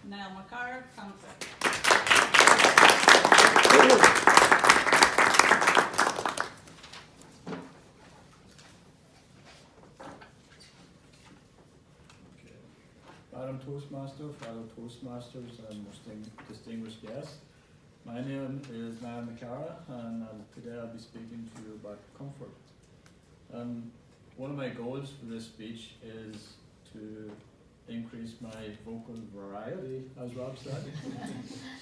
Niall McCarr, Council. Madam Toastmaster, fellow Toastmasters and distinguished guests. My name is Niall McCarr and today I'll be speaking to you about comfort. One of my goals for this speech is to increase my vocal variety, as Rob said.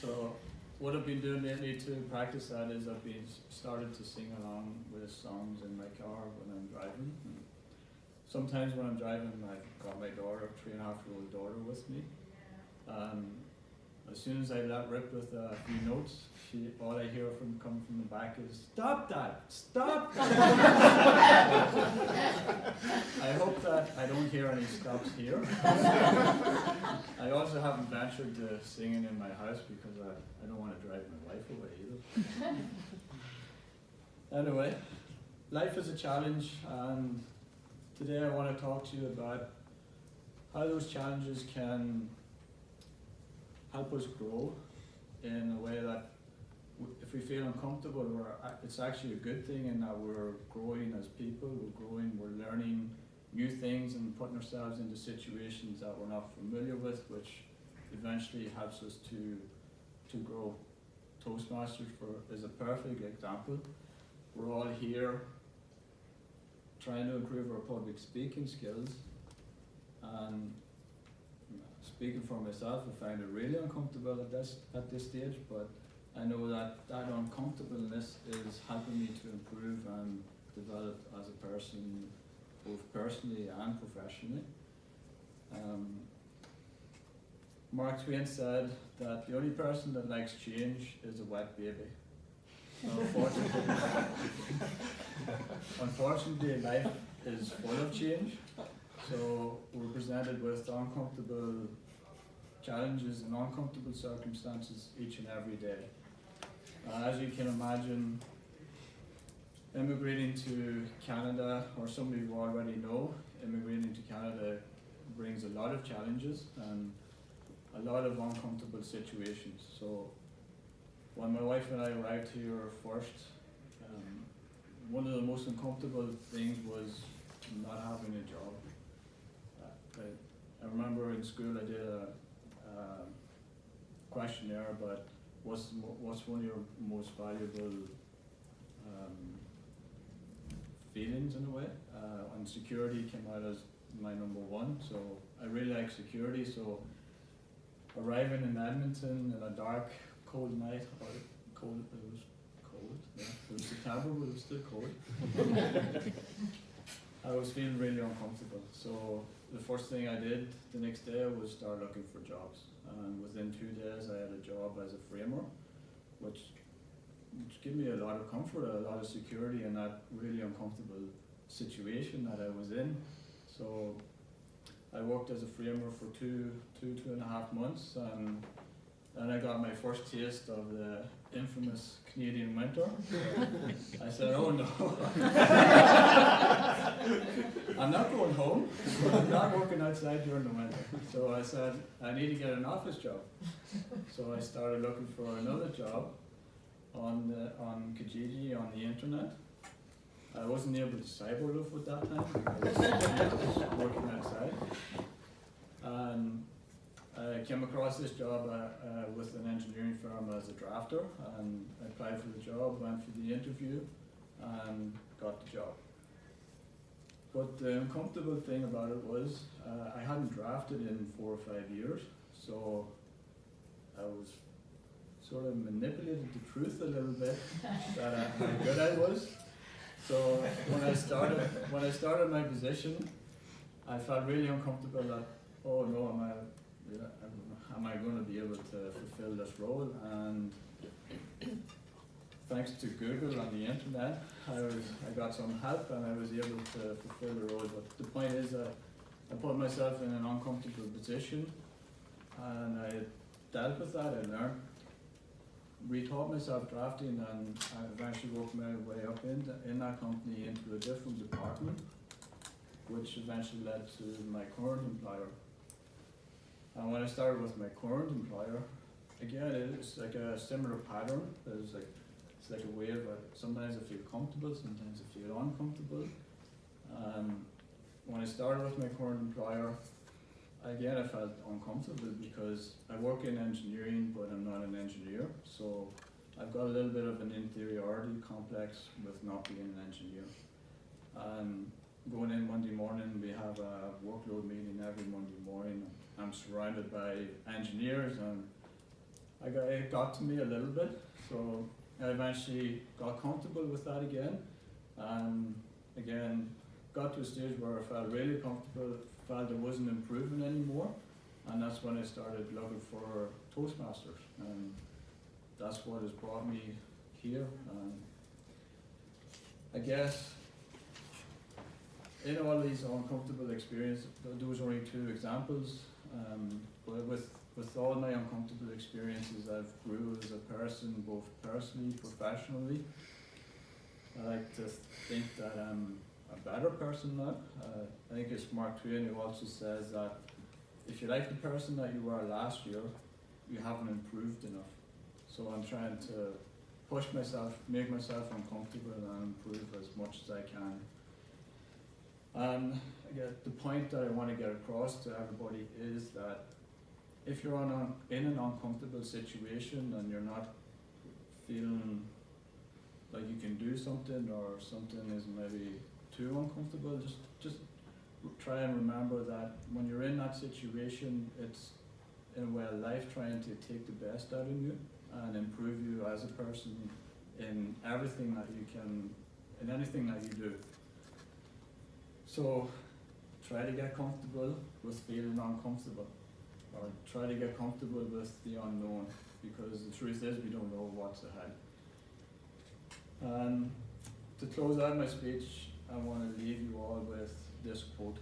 So what I've been doing lately to practice that is I've been started to sing along with songs in my car when I'm driving. Sometimes when I'm driving, I've got my daughter, 3.5-year-old daughter with me. As soon as I let rip with a few notes, all I hear coming from the back is, "Stop that! Stop that!" I hope that I don't hear any stops here. I also haven't ventured to singing in my house because I don't want to drive my wife away either. Anyway, life is a challenge, and today I want to talk to you about how those challenges can help us grow in a way that if we feel uncomfortable, it's actually a good thing in that we're growing as people, we're learning new things and putting ourselves into situations that we're not familiar with, which eventually helps us to grow. Toastmasters is a perfect example. We're all here trying to improve our public speaking skills, and speaking for myself, I find it really uncomfortable at this stage, but I know that uncomfortableness is helping me to improve and develop as a person, both personally and professionally. Mark Twain said that the only person that likes change is a wet baby. Unfortunately, life is full of change, so we're presented with uncomfortable challenges and uncomfortable circumstances each and every day. As you can imagine, immigrating to Canada, or some of you already know, immigrating to Canada brings a lot of challenges and a lot of uncomfortable situations. So when my wife and I arrived here first, one of the most uncomfortable things was not having a job. I remember in school I did a questionnaire about what's one of your most valuable feelings in a way, and security came out as my number one. So I really like security. So arriving in Edmonton in a dark, cold night, or it was cold. Yeah, it was September, but it was still cold. I was feeling really uncomfortable. So the first thing I did the next day was start looking for jobs. And within 2 days I had a job as a framer, which gave me a lot of comfort, a lot of security in that really uncomfortable situation that I was in. So I worked as a framer for two and a half months, and then I got my first taste of the infamous Canadian winter. I said, "Oh no, I'm not going home. I'm not working outside during the winter." So I said, I need to get an office job. So I started looking for another job on Kijiji, on the internet. I wasn't able to cyberloaf at that time because I was working outside. And I came across this job with an engineering firm as a drafter, and I applied for the job, went for the interview, and got the job. But the uncomfortable thing about it was I hadn't drafted in 4 or 5 years, so I was sort of manipulated the truth a little bit that how good I was. So when I started my position, I felt really uncomfortable that, oh no, am I going to be able to fulfill this role? And thanks to Google and the internet, I got some help and I was able to fulfill the role. But the point is that I put myself in an uncomfortable position, and I dealt with that. I learned, retaught myself drafting, and I eventually worked my way up in that company into a different department, which eventually led to my current employer. And when I started with my current employer, again, it's like a similar pattern. It's like a way of, sometimes I feel comfortable, sometimes I feel uncomfortable. When I started with my current employer, again, I felt uncomfortable because I work in engineering, but I'm not an engineer. So I've got a little bit of an inferiority complex with not being an engineer. Going in Monday morning, we have a workload meeting every Monday morning. I'm surrounded by engineers, and it got to me a little bit. So I eventually got comfortable with that again. Again, got to a stage where I felt really comfortable, felt I wasn't improving anymore, and that's when I started looking for Toastmasters, and that's what has brought me here. I guess in all these uncomfortable experiences, those are only 2 examples, but with all my uncomfortable experiences, I've grew as a person, both personally, professionally. I like to think that I'm a better person now. I think it's Mark Twain who also says that if you're like the person that you were last year, you haven't improved enough. So I'm trying to push myself, make myself uncomfortable, and improve as much as I can. The point that I want to get across to everybody is that if you're in an uncomfortable situation and you're not feeling like you can do something, or something is maybe too uncomfortable, just try and remember that when you're in that situation, it's in a way life trying to take the best out of you and improve you as a person in everything that you can, in anything that you do. So try to get comfortable with feeling uncomfortable, or try to get comfortable with the unknown, because the truth is we don't know what's ahead. And to close out my speech, I want to leave you all with this quote: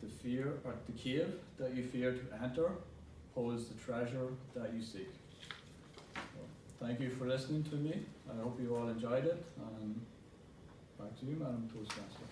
the cave that you fear to enter holds the treasure that you seek. So, thank you for listening to me. I hope you all enjoyed it, and back to you, Madam Toastmaster.